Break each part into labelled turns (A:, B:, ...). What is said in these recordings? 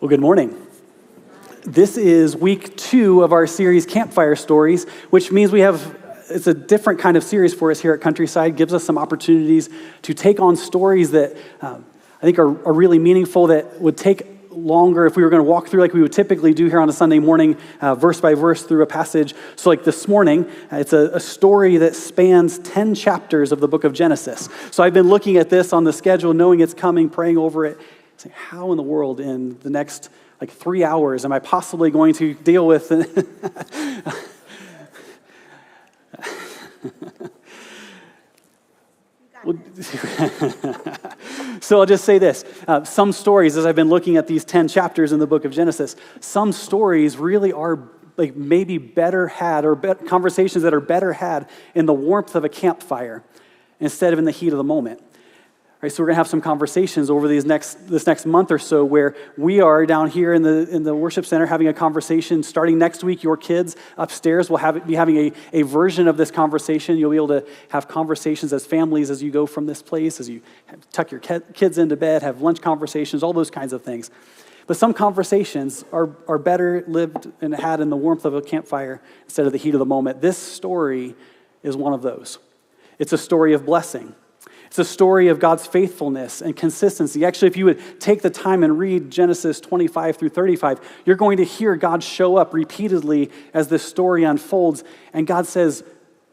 A: Well, good morning. This is week 2 of our series, Campfire Stories, which means it's a different kind of series for us here at Countryside. Gives us some opportunities to take on stories that I think are really meaningful, that would take longer if we were going to walk through like we would typically do here on a Sunday morning, verse by verse through a passage. So like this morning, it's a story that spans 10 chapters of the book of Genesis. So I've been looking at this on the schedule, knowing it's coming, praying over it. Saying, how in the world in the next 3 hours am I possibly going to deal with? So I'll just say this. Some stories, as I've been looking at these 10 chapters in the book of Genesis, some stories really are maybe better had, or conversations that are better had in the warmth of a campfire instead of in the heat of the moment. Right, so we're going to have some conversations over this next month or so, where we are down here in the worship center having a conversation. Starting next week, your kids upstairs will be having a version of this conversation. You'll be able to have conversations as families as you go from this place, as you tuck your kids into bed, have lunch conversations, all those kinds of things. But some conversations are better lived and had in the warmth of a campfire instead of the heat of the moment. This story is one of those. It's a story of blessing. It's a story of God's faithfulness and consistency. Actually, if you would take the time and read Genesis 25 through 35, you're going to hear God show up repeatedly as this story unfolds. And God says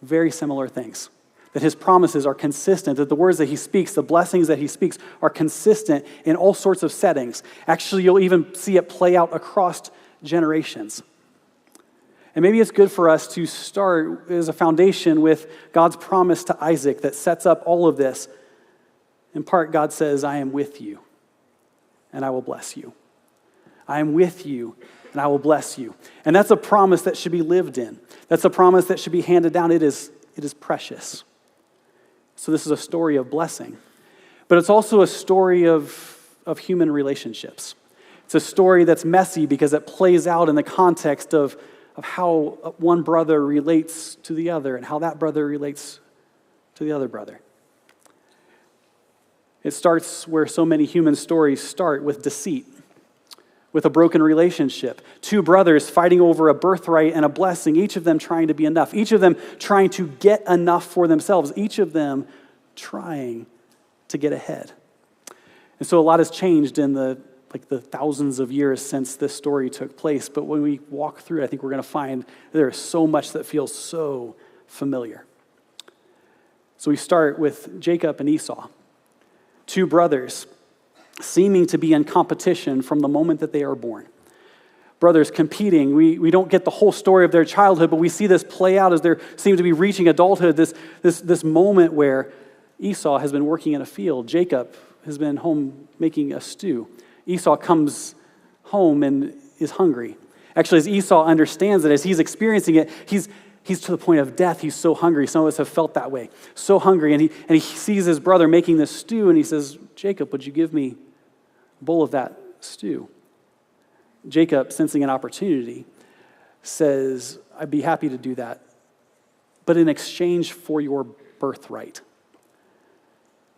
A: very similar things, that his promises are consistent, that the words that he speaks, the blessings that he speaks are consistent in all sorts of settings. Actually, you'll even see it play out across generations. And maybe it's good for us to start as a foundation with God's promise to Isaac that sets up all of this. In part, God says, I am with you, and I will bless you. I am with you, and I will bless you. And that's a promise that should be lived in. That's a promise that should be handed down. It is precious. So this is a story of blessing. But it's also a story of human relationships. It's a story that's messy because it plays out in the context of how one brother relates to the other and how that brother relates to the other brother. It starts where so many human stories start, with deceit, with a broken relationship. 2 brothers fighting over a birthright and a blessing, each of them trying to be enough, each of them trying to get enough for themselves, each of them trying to get ahead. And so a lot has changed in the thousands of years since this story took place. But when we walk through it, I think we're going to find there is so much that feels so familiar. So we start with Jacob and Esau, 2 brothers seeming to be in competition from the moment that they are born. Brothers competing. We don't get the whole story of their childhood, but we see this play out as they seem to be reaching adulthood, this moment where Esau has been working in a field. Jacob has been home making a stew. Esau comes home and is hungry. Actually, as Esau understands it, as he's experiencing it, he's to the point of death. He's so hungry. Some of us have felt that way. So hungry. And he sees his brother making this stew, and he says, Jacob, would you give me a bowl of that stew? Jacob, sensing an opportunity, says, I'd be happy to do that, but in exchange for your birthright.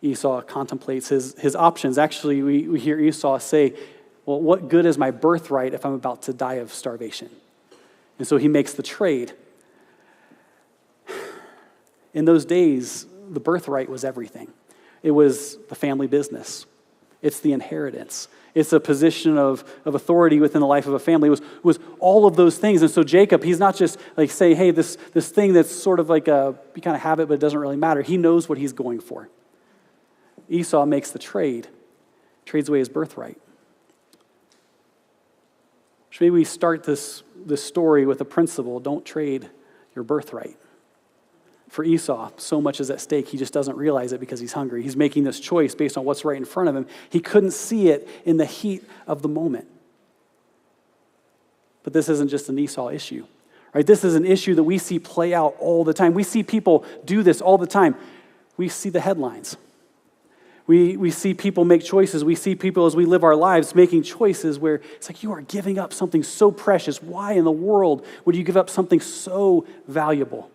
A: Esau contemplates his options. Actually, we hear Esau say, well, what good is my birthright if I'm about to die of starvation? And so he makes the trade. In those days, the birthright was everything. It was the family business. It's the inheritance. It's a position of authority within the life of a family. It was all of those things. And so Jacob, he's not just saying, hey, this thing that's sort of you kind of have it, but it doesn't really matter. He knows what he's going for. Esau makes the trades away his birthright. So maybe we start this story with a principle: don't trade your birthright. For Esau, so much is at stake, he just doesn't realize it because he's hungry. He's making this choice based on what's right in front of him. He couldn't see it in the heat of the moment. But this isn't just an Esau issue, right? This is an issue that we see play out all the time. We see people do this all the time. We see the headlines. We see people make choices. We see people as we live our lives making choices where it's like, you are giving up something so precious. Why in the world would you give up something so valuable?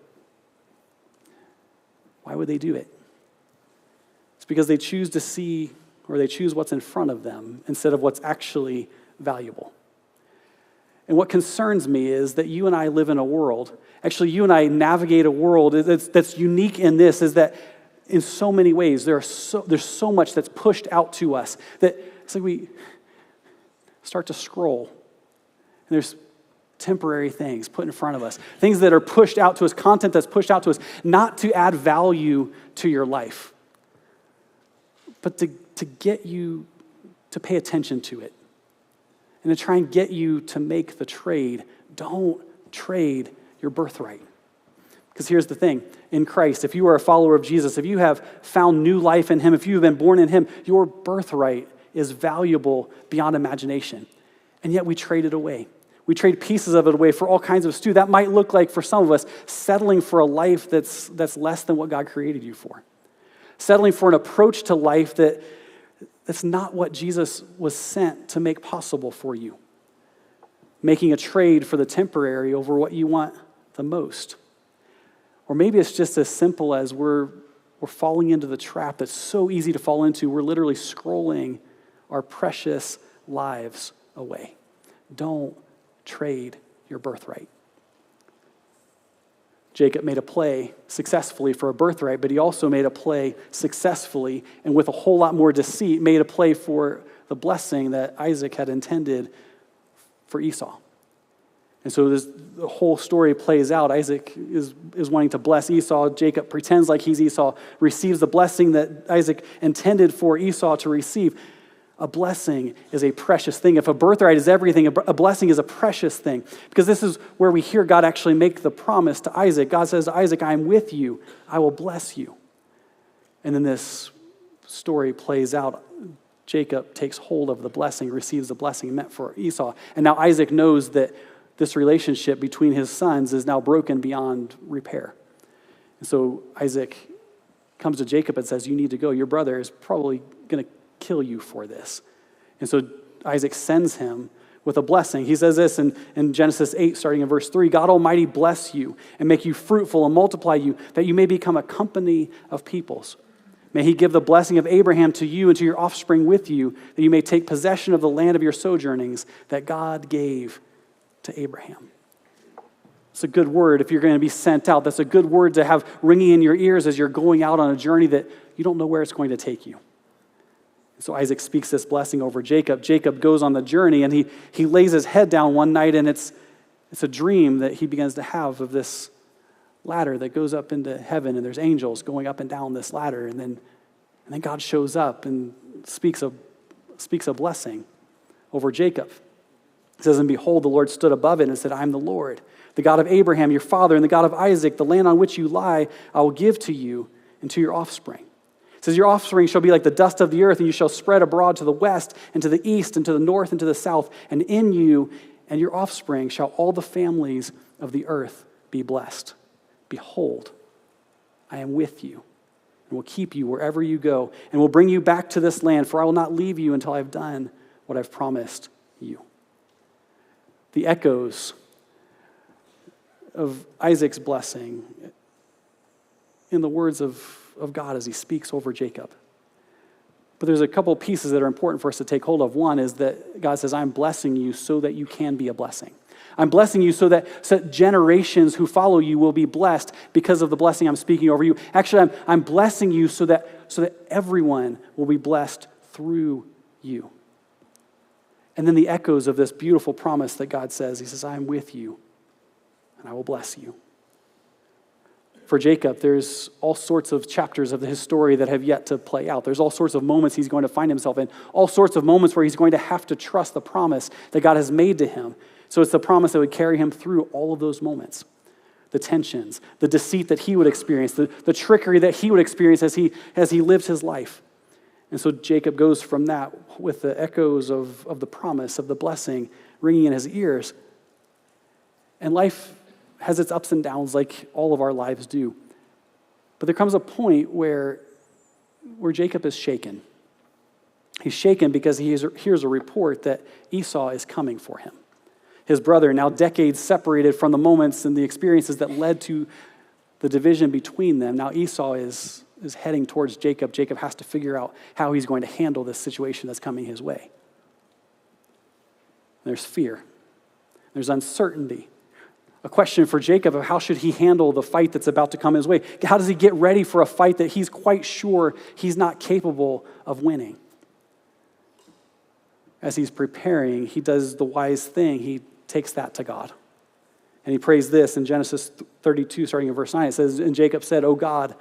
A: Why would they do it? It's because they choose to see, or they choose what's in front of them instead of what's actually valuable. And what concerns me is that you and I live in a world, actually you and I navigate a world that's unique in this, is that in so many ways there's so much that's pushed out to us that it's like we start to scroll and there's temporary things put in front of us, things that are pushed out to us, content that's pushed out to us, not to add value to your life, but to get you to pay attention to it and to try and get you to make the trade. Don't trade your birthright. Because here's the thing, in Christ, if you are a follower of Jesus, if you have found new life in him, if you've been born in him, your birthright is valuable beyond imagination. And yet we trade it away. We trade pieces of it away for all kinds of stew. That might look like, for some of us, settling for a life that's less than what God created you for. Settling for an approach to life that's not what Jesus was sent to make possible for you. Making a trade for the temporary over what you want the most. Or maybe it's just as simple as we're falling into the trap that's so easy to fall into. We're literally scrolling our precious lives away. Don't trade your birthright. Jacob made a play successfully for a birthright, but he also made a play successfully and with a whole lot more deceit, made a play for the blessing that Isaac had intended for Esau. And so the whole story plays out. Isaac is wanting to bless Esau. Jacob pretends like he's Esau, receives the blessing that Isaac intended for Esau to receive. A blessing is a precious thing. If a birthright is everything, a blessing is a precious thing. Because this is where we hear God actually make the promise to Isaac. God says to Isaac, I am with you. I will bless you. And then this story plays out. Jacob takes hold of the blessing, receives the blessing meant for Esau. And now Isaac knows that this relationship between his sons is now broken beyond repair. And so Isaac comes to Jacob and says, you need to go. Your brother is probably going to kill you for this. And so Isaac sends him with a blessing. He says this in Genesis 8, starting in verse 3, God Almighty bless you and make you fruitful and multiply you, that you may become a company of peoples. May he give the blessing of Abraham to you and to your offspring with you, that you may take possession of the land of your sojournings that God gave to Abraham. It's a good word if you're going to be sent out. That's a good word to have ringing in your ears as you're going out on a journey that you don't know where it's going to take you. So Isaac speaks this blessing over Jacob. Jacob goes on the journey and he lays his head down one night, and it's a dream that he begins to have of this ladder that goes up into heaven, and there's angels going up and down this ladder, and then God shows up and speaks a blessing over Jacob. It says, and behold, the Lord stood above it and said, I am the Lord, the God of Abraham, your father, and the God of Isaac. The land on which you lie, I will give to you and to your offspring. It says, your offspring shall be like the dust of the earth, and you shall spread abroad to the west and to the east and to the north and to the south. And in you and your offspring shall all the families of the earth be blessed. Behold, I am with you and will keep you wherever you go and will bring you back to this land, for I will not leave you until I have done what I've promised you. The echoes of Isaac's blessing in the words of God as he speaks over Jacob. But there's a couple pieces that are important for us to take hold of. One is that God says, I'm blessing you so that you can be a blessing. I'm blessing you so that generations who follow you will be blessed because of the blessing I'm speaking over you. Actually, I'm blessing you so that everyone will be blessed through you. And then the echoes of this beautiful promise that God says, he says, I am with you and I will bless you. For Jacob, there's all sorts of chapters of his story that have yet to play out. There's all sorts of moments he's going to find himself in, all sorts of moments where he's going to have to trust the promise that God has made to him. So it's the promise that would carry him through all of those moments. The tensions, the deceit that he would experience, the trickery that he would experience as he lived his life. And so Jacob goes from that with the echoes of the promise, of the blessing, ringing in his ears. And life has its ups and downs like all of our lives do. But there comes a point where Jacob is shaken. He's shaken because he hears a report that Esau is coming for him. His brother, now decades separated from the moments and the experiences that led to the division between them. Now Esau is heading towards Jacob. Jacob has to figure out how he's going to handle this situation that's coming his way. There's fear. There's uncertainty. A question for Jacob of how should he handle the fight that's about to come his way? How does he get ready for a fight that he's quite sure he's not capable of winning? As he's preparing, he does the wise thing. He takes that to God. And he prays this in Genesis 32, starting in verse 9. It says, and Jacob said, O God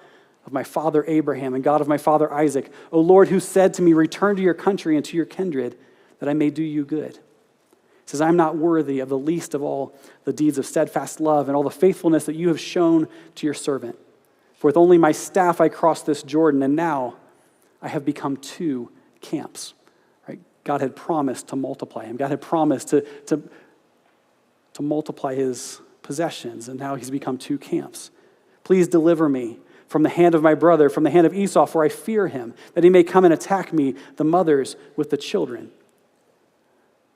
A: of my father Abraham and God of my father Isaac, O Lord, who said to me, return to your country and to your kindred, that I may do you good. He says, I'm not worthy of the least of all the deeds of steadfast love and all the faithfulness that you have shown to your servant. For with only my staff I crossed this Jordan, and now I have become 2 camps. Right? God had promised to multiply him. God had promised to multiply his possessions, and now he's become 2 camps. Please deliver me from the hand of my brother, from the hand of Esau, for I fear him, that he may come and attack me, the mothers with the children.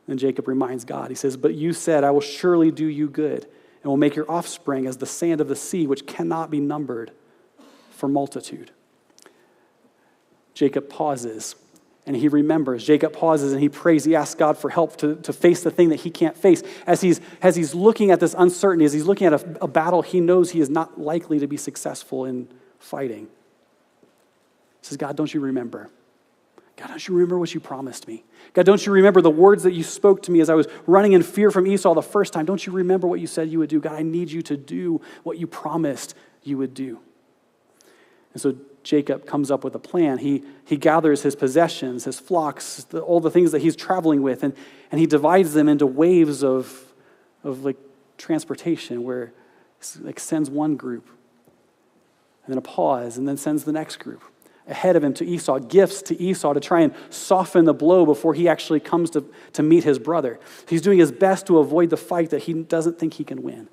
A: And Jacob reminds God. He says, but you said, I will surely do you good, and will make your offspring as the sand of the sea, which cannot be numbered for multitude. Jacob pauses, and he remembers. Jacob pauses, and he prays. He asks God for help to face the thing that he can't face. As he's looking at this uncertainty, as he's looking at a battle he knows he is not likely to be successful in fighting. He says, God, don't you remember? God, don't you remember what you promised me? God, don't you remember the words that you spoke to me as I was running in fear from Esau the first time? Don't you remember what you said you would do? God, I need you to do what you promised you would do. And so Jacob comes up with a plan. He gathers his possessions, his flocks, all the things that he's traveling with, and he divides them into waves of like transportation where like sends one group, and then a pause, and then sends the next group ahead of him to Esau, gifts to Esau to try and soften the blow before he actually comes to meet his brother. He's doing his best to avoid the fight that he doesn't think he can win.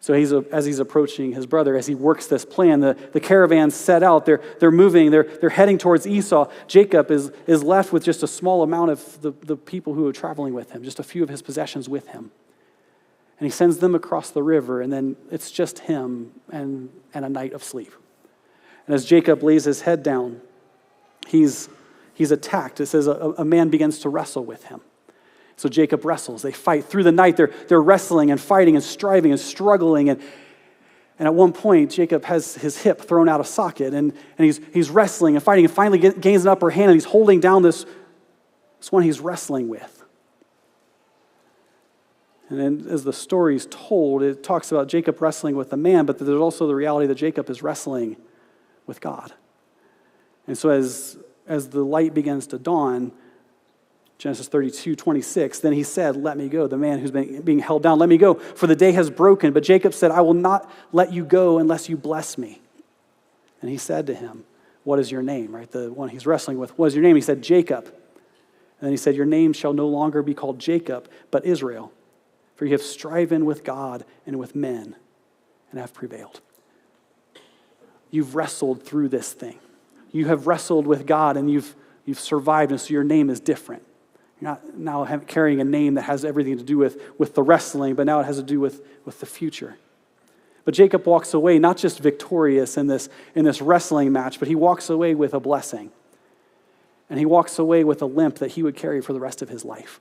A: So as he's approaching his brother, as he works this plan, the caravans set out, they're moving, they're heading towards Esau. Jacob is left with just a small amount of the people who are traveling with him, just a few of his possessions with him. And he sends them across the river, and then it's just him and a night of sleep. And as Jacob lays his head down, he's attacked. It says a man begins to wrestle with him. So Jacob wrestles. They fight through the night. They're wrestling and fighting and striving and struggling. And at one point, Jacob has his hip thrown out of socket, and he's wrestling and fighting, and finally gains an upper hand, and he's holding down this one he's wrestling with. And then as the story's told, it talks about Jacob wrestling with the man, but there's also the reality that Jacob is wrestling with God. And so as the light begins to dawn, Genesis 32:26, then he said, let me go. The man who's being held down, let me go, for the day has broken. But Jacob said, I will not let you go unless you bless me. And he said to him, what is your name? Right, the one he's wrestling with, what is your name? He said, Jacob. And then he said, your name shall no longer be called Jacob, but Israel. For you have striven with God and with men and have prevailed. You've wrestled through this thing. You have wrestled with God and you've survived, and so your name is different. You're not now carrying a name that has everything to do with the wrestling, but now it has to do with the future. But Jacob walks away not just victorious in this wrestling match, but he walks away with a blessing. And he walks away with a limp that he would carry for the rest of his life.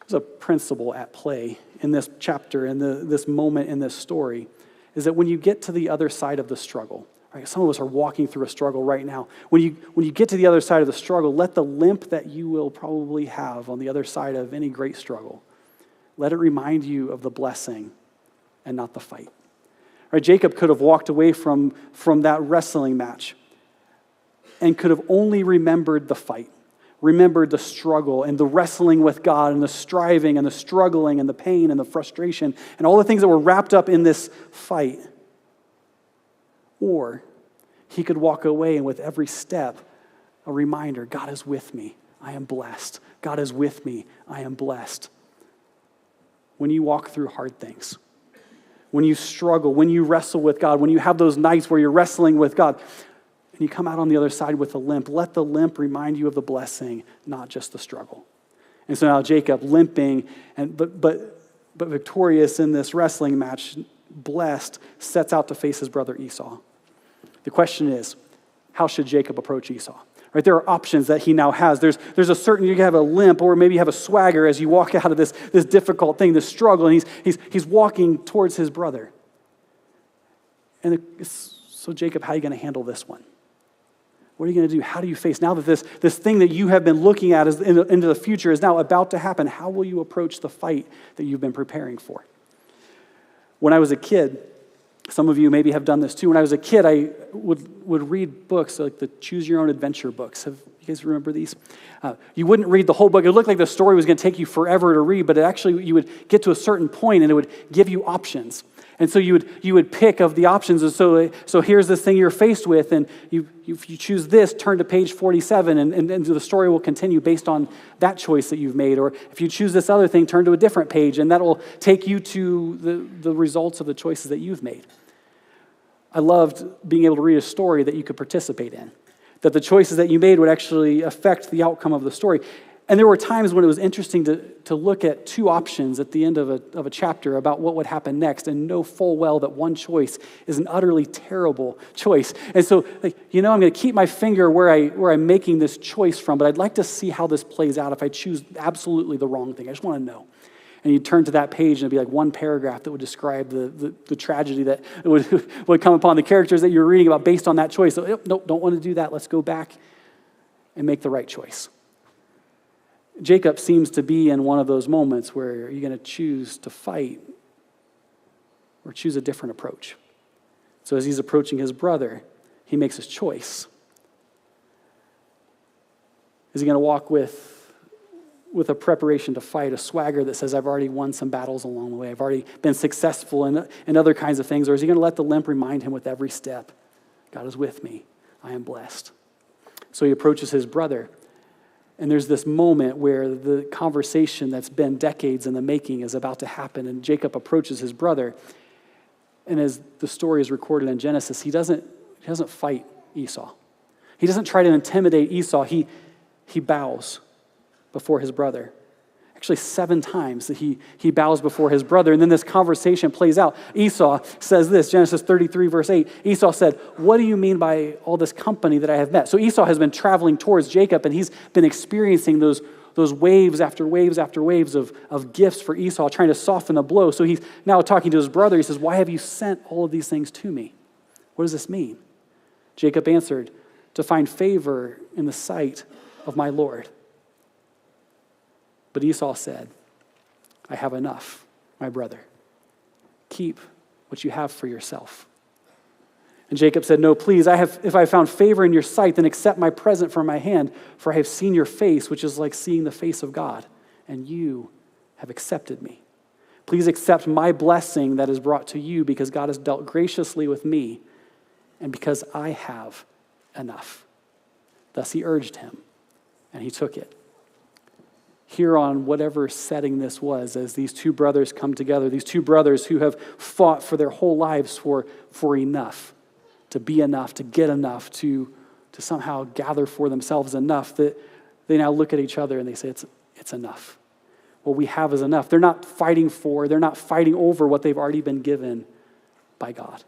A: There's a principle at play in this chapter, in this moment in this story, is that when you get to the other side of the struggle, right? Some of us are walking through a struggle right now. When you get to the other side of the struggle, let the limp that you will probably have on the other side of any great struggle, let it remind you of the blessing and not the fight. Right? Jacob could have walked away from that wrestling match and could have only remembered the fight, remembered the struggle and the wrestling with God and the striving and the struggling and the pain and the frustration and all the things that were wrapped up in this fight. Or he could walk away and with every step, a reminder, God is with me, I am blessed. God is with me, I am blessed. When you walk through hard things, when you struggle, when you wrestle with God, when you have those nights where you're wrestling with God, and you come out on the other side with a limp, let the limp remind you of the blessing, not just the struggle. And so now Jacob limping, but victorious in this wrestling match, blessed, sets out to face his brother Esau. The question is, how should Jacob approach Esau? Right? There are options that he now has. There's a certain, you have a limp, or maybe you have a swagger as you walk out of this difficult thing, this struggle, and he's walking towards his brother. And so Jacob, how are you going to handle this one? What are you going to do? How do you face, now that this thing that you have been looking at into the future is now about to happen, how will you approach the fight that you've been preparing for? When I was a kid, some of you maybe have done this too. When I was a kid, I would read books like the Choose Your Own Adventure books. Have you guys remember these? You wouldn't read the whole book. It looked like the story was going to take you forever to read, but you would get to a certain point and it would give you options. And so you would pick of the options. And so here's this thing you're faced with, and if you choose this, turn to page 47, and the story will continue based on that choice that you've made. Or if you choose this other thing, turn to a different page, and that will take you to the results of the choices that you've made. I loved being able to read a story that you could participate in, that the choices that you made would actually affect the outcome of the story. And there were times when it was interesting to look at two options at the end of a chapter about what would happen next and know full well that one choice is an utterly terrible choice. And so, I'm going to keep my finger where I'm making this choice from, but I'd like to see how this plays out if I choose absolutely the wrong thing. I just want to know. And you'd turn to that page and it'd be like one paragraph that would describe the tragedy that would come upon the characters that you're reading about based on that choice. So, nope, don't want to do that. Let's go back and make the right choice. Jacob seems to be in one of those moments where you're going to choose to fight or choose a different approach. So as he's approaching his brother, he makes his choice. Is he going to walk with a preparation to fight, a swagger that says, I've already won some battles along the way, I've already been successful in other kinds of things, or is he going to let the limp remind him with every step, God is with me, I am blessed. So he approaches his brother. And there's this moment where the conversation that's been decades in the making is about to happen, and Jacob approaches his brother. And as the story is recorded in Genesis, he doesn't fight Esau. He doesn't try to intimidate Esau. He bows before his brother. Actually, 7 times that he bows before his brother. And then this conversation plays out. Esau says this, Genesis 33, verse 8. Esau said, what do you mean by all this company that I have met? So Esau has been traveling towards Jacob, and he's been experiencing those waves after waves after waves of gifts for Esau, trying to soften the blow. So he's now talking to his brother. He says, why have you sent all of these things to me? What does this mean? Jacob answered, to find favor in the sight of my Lord. But Esau said, I have enough, my brother. Keep what you have for yourself. And Jacob said, no, please, if I have found favor in your sight, then accept my present from my hand, for I have seen your face, which is like seeing the face of God, and you have accepted me. Please accept my blessing that is brought to you, because God has dealt graciously with me, and because I have enough. Thus he urged him, and he took it. Here on whatever setting this was, as these two brothers come together, these two brothers who have fought for their whole lives for enough, to be enough, to get enough, to somehow gather for themselves enough, that they now look at each other and they say, it's enough. What we have is enough. They're not fighting over what they've already been given by God.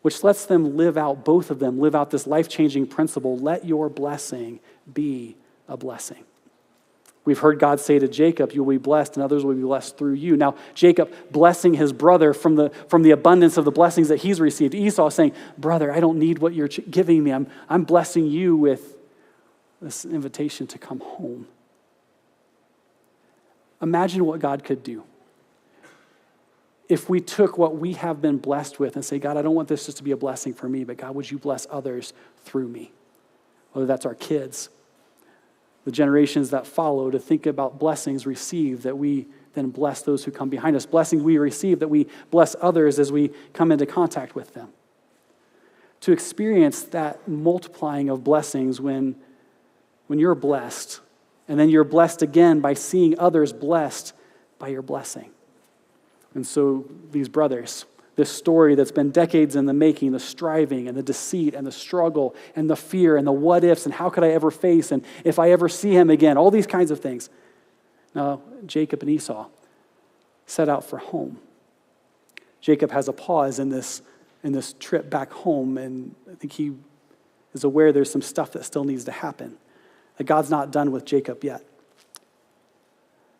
A: Which lets them both of them live out this life-changing principle, let your blessing be a blessing. We've heard God say to Jacob, you will be blessed, and others will be blessed through you. Now, Jacob blessing his brother from the abundance of the blessings that he's received. Esau saying, brother, I don't need what you're giving me. I'm blessing you with this invitation to come home. Imagine what God could do if we took what we have been blessed with and say, God, I don't want this just to be a blessing for me, but God, would you bless others through me? Whether that's our kids, the generations that follow, to think about blessings received, that we then bless those who come behind us. Blessings we receive, that we bless others as we come into contact with them. To experience that multiplying of blessings when you're blessed, and then you're blessed again by seeing others blessed by your blessing. And so these brothers, this story that's been decades in the making, the striving and the deceit and the struggle and the fear and the what ifs and how could I ever face and if I ever see him again, all these kinds of things. Now, Jacob and Esau set out for home. Jacob has a pause in this trip back home, and I think he is aware there's some stuff that still needs to happen, that God's not done with Jacob yet.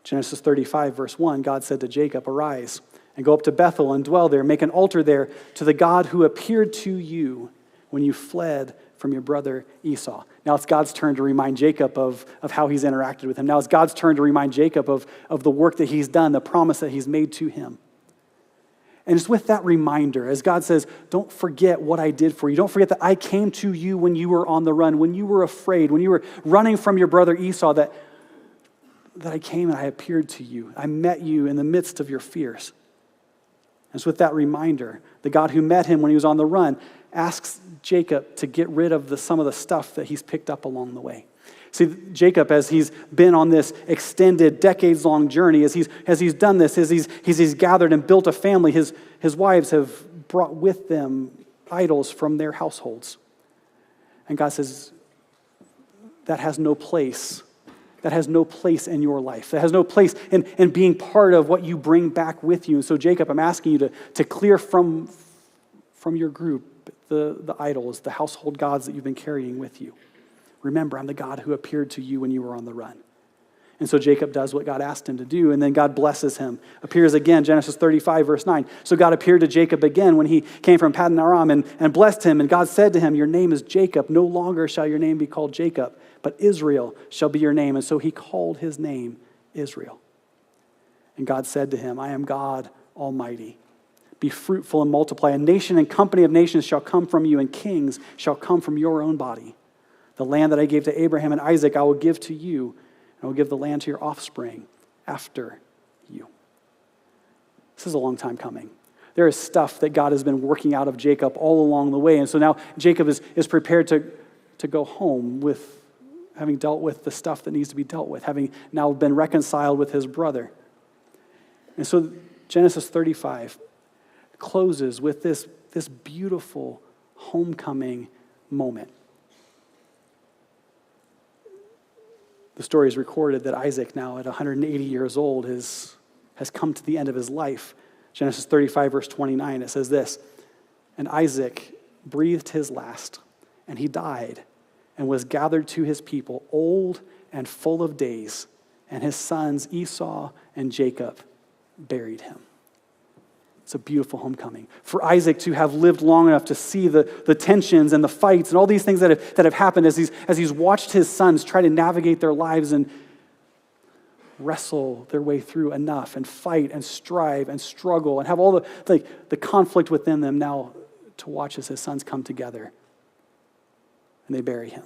A: Genesis 35, verse 1, God said to Jacob, "Arise and go up to Bethel and dwell there. Make an altar there to the God who appeared to you when you fled from your brother Esau." Now it's God's turn to remind Jacob of how he's interacted with him. Now it's God's turn to remind Jacob of the work that he's done, the promise that he's made to him. And it's with that reminder, as God says, don't forget what I did for you. Don't forget that I came to you when you were on the run, when you were afraid, when you were running from your brother Esau, that I came and I appeared to you. I met you in the midst of your fears. And it's with that reminder, the God who met him when he was on the run asks Jacob to get rid of some of the stuff that he's picked up along the way. See, Jacob, as he's been on this extended, decades-long journey, as he's done this, as he's gathered and built a family, his wives have brought with them idols from their households. And God says, that has no place. That has no place in your life. That has no place in being part of what you bring back with you. And so, Jacob, I'm asking you to clear from your group the idols, the household gods that you've been carrying with you. Remember, I'm the God who appeared to you when you were on the run. And so Jacob does what God asked him to do, and then God blesses him. Appears again, Genesis 35, verse 9. So God appeared to Jacob again when he came from Paddan Aram and blessed him. And God said to him, "Your name is Jacob. No longer shall your name be called Jacob, but Israel shall be your name." And so he called his name Israel. And God said to him, "I am God Almighty. Be fruitful and multiply. A nation and company of nations shall come from you, and kings shall come from your own body. The land that I gave to Abraham and Isaac I will give to you, and I will give the land to your offspring after you." This is a long time coming. There is stuff that God has been working out of Jacob all along the way. And so now Jacob is prepared to go home with having dealt with the stuff that needs to be dealt with, having now been reconciled with his brother. And so Genesis 35 closes with this beautiful homecoming moment. The story is recorded that Isaac, now at 180 years old, has come to the end of his life. Genesis 35, verse 29, it says this, "And Isaac breathed his last, and he died, and was gathered to his people, old and full of days, and his sons Esau and Jacob buried him." It's a beautiful homecoming. For Isaac to have lived long enough to see the tensions and the fights and all these things that have happened as he's watched his sons try to navigate their lives and wrestle their way through enough and fight and strive and struggle and have all the conflict within them, now to watch as his sons come together and they bury him.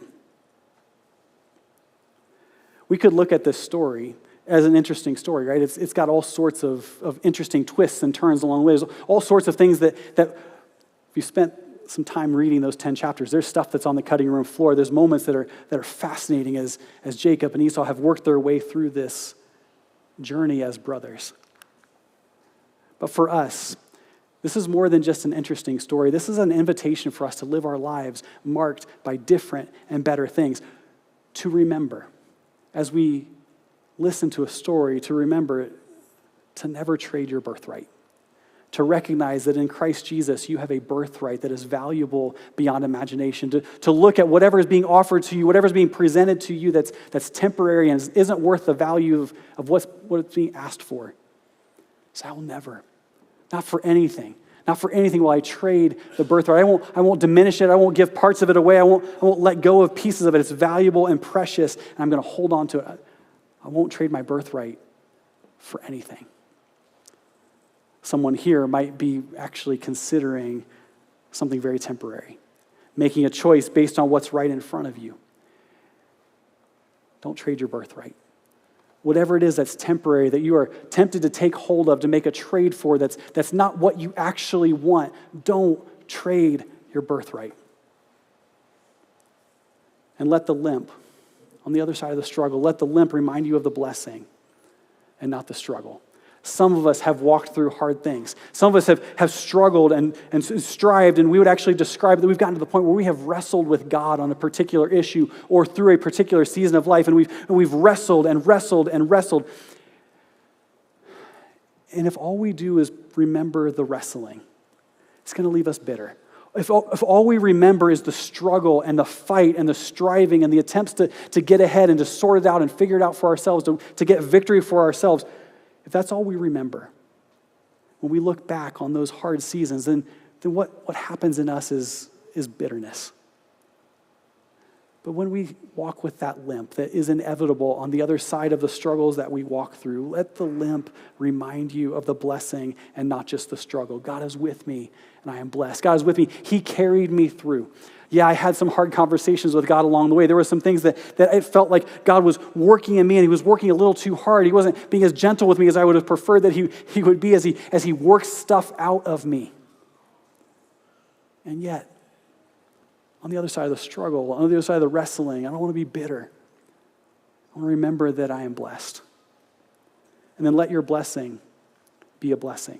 A: We could look at this story as an interesting story, right? It's got all sorts of interesting twists and turns along the way. There's all sorts of things that if you spent some time reading those 10 chapters, there's stuff that's on the cutting room floor. There's moments that are fascinating as Jacob and Esau have worked their way through this journey as brothers. But for us, this is more than just an interesting story. This is an invitation for us to live our lives marked by different and better things. To remember, as we listen to a story, to remember to never trade your birthright. To recognize that in Christ Jesus, you have a birthright that is valuable beyond imagination. To look at whatever is being offered to you, whatever is being presented to you that's temporary and isn't worth the value of what's being asked for. So I will never, not for anything will I trade the birthright. I won't diminish it. I won't give parts of it away. I won't let go of pieces of it. It's valuable and precious, and I'm going to hold on to it. I won't trade my birthright for anything. Someone here might be actually considering something very temporary, making a choice based on what's right in front of you. Don't trade your birthright. Whatever it is that's temporary, that you are tempted to take hold of, to make a trade for, that's not what you actually want, don't trade your birthright. And let the limp, on the other side of the struggle, let the limp remind you of the blessing and not the struggle. Some of us have walked through hard things. Some of us have struggled and strived, and we would actually describe that we've gotten to the point where we have wrestled with God on a particular issue or through a particular season of life, and we've wrestled and wrestled and wrestled. And if all we do is remember the wrestling, it's going to leave us bitter. if all we remember is the struggle and the fight and the striving and the attempts to get ahead and to sort it out and figure it out for ourselves, to get victory for ourselves, if that's all we remember, when we look back on those hard seasons, then what happens in us is bitterness. But when we walk with that limp that is inevitable on the other side of the struggles that we walk through, let the limp remind you of the blessing and not just the struggle. God is with me and I am blessed. God is with me. He carried me through. Yeah, I had some hard conversations with God along the way. There were some things that it felt like God was working in me and he was working a little too hard. He wasn't being as gentle with me as I would have preferred that he would be as he worked stuff out of me. And yet, on the other side of the struggle, on the other side of the wrestling, I don't want to be bitter. I want to remember that I am blessed. And then let your blessing be a blessing.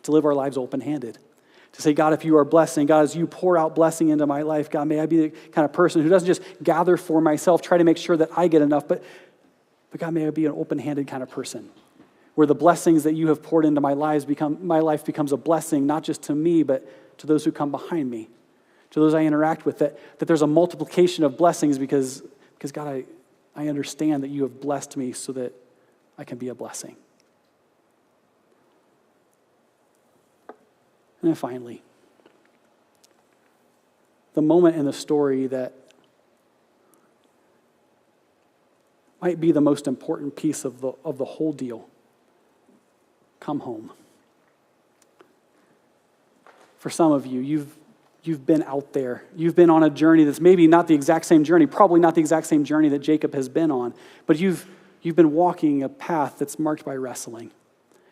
A: To live our lives open-handed. To say, God, if you are blessing, God, as you pour out blessing into my life, God, may I be the kind of person who doesn't just gather for myself, try to make sure that I get enough, but God, may I be an open-handed kind of person. Where the blessings that you have poured into my life becomes a blessing, not just to me, but to those who come behind me. To those I interact with, that there's a multiplication of blessings because God, I understand that you have blessed me so that I can be a blessing. And then finally, the moment in the story that might be the most important piece of the whole deal. Come home. For some of you, you've been out there. You've been on a journey that's maybe not the exact same journey, probably not the exact same journey that Jacob has been on, but you've been walking a path that's marked by wrestling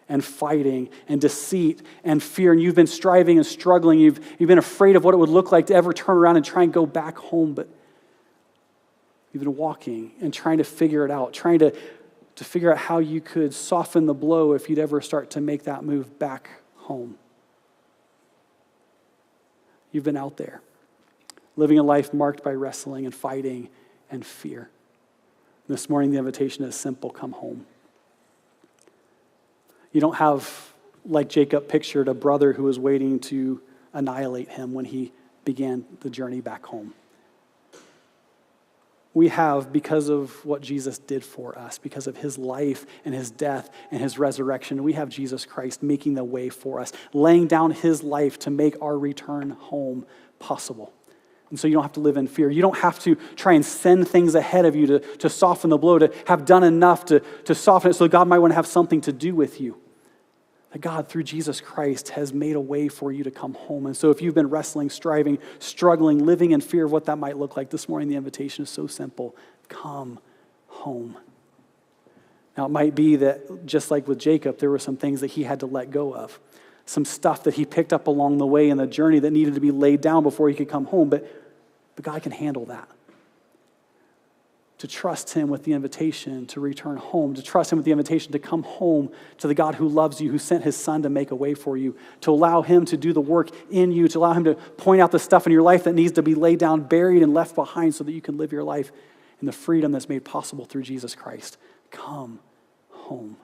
A: and fighting and deceit and fear, and you've been striving and struggling. You've been afraid of what it would look like to ever turn around and try and go back home, but you've been walking and trying to figure it out, trying to figure out how you could soften the blow if you'd ever start to make that move back home. You've been out there, living a life marked by wrestling and fighting and fear. This morning, the invitation is simple: come home. You don't have, like Jacob pictured, a brother who was waiting to annihilate him when he began the journey back home. We have, because of what Jesus did for us, because of his life and his death and his resurrection, we have Jesus Christ making the way for us, laying down his life to make our return home possible. And so you don't have to live in fear. You don't have to try and send things ahead of you to soften the blow, to have done enough to soften it so God might want to have something to do with you. That God, through Jesus Christ, has made a way for you to come home. And so if you've been wrestling, striving, struggling, living in fear of what that might look like, this morning the invitation is so simple: come home. Now, it might be that, just like with Jacob, there were some things that he had to let go of. Some stuff that he picked up along the way in the journey that needed to be laid down before he could come home. But God can handle that. To trust him with the invitation to return home, to trust him with the invitation to come home to the God who loves you, who sent his son to make a way for you, to allow him to do the work in you, to allow him to point out the stuff in your life that needs to be laid down, buried, and left behind so that you can live your life in the freedom that's made possible through Jesus Christ. Come home.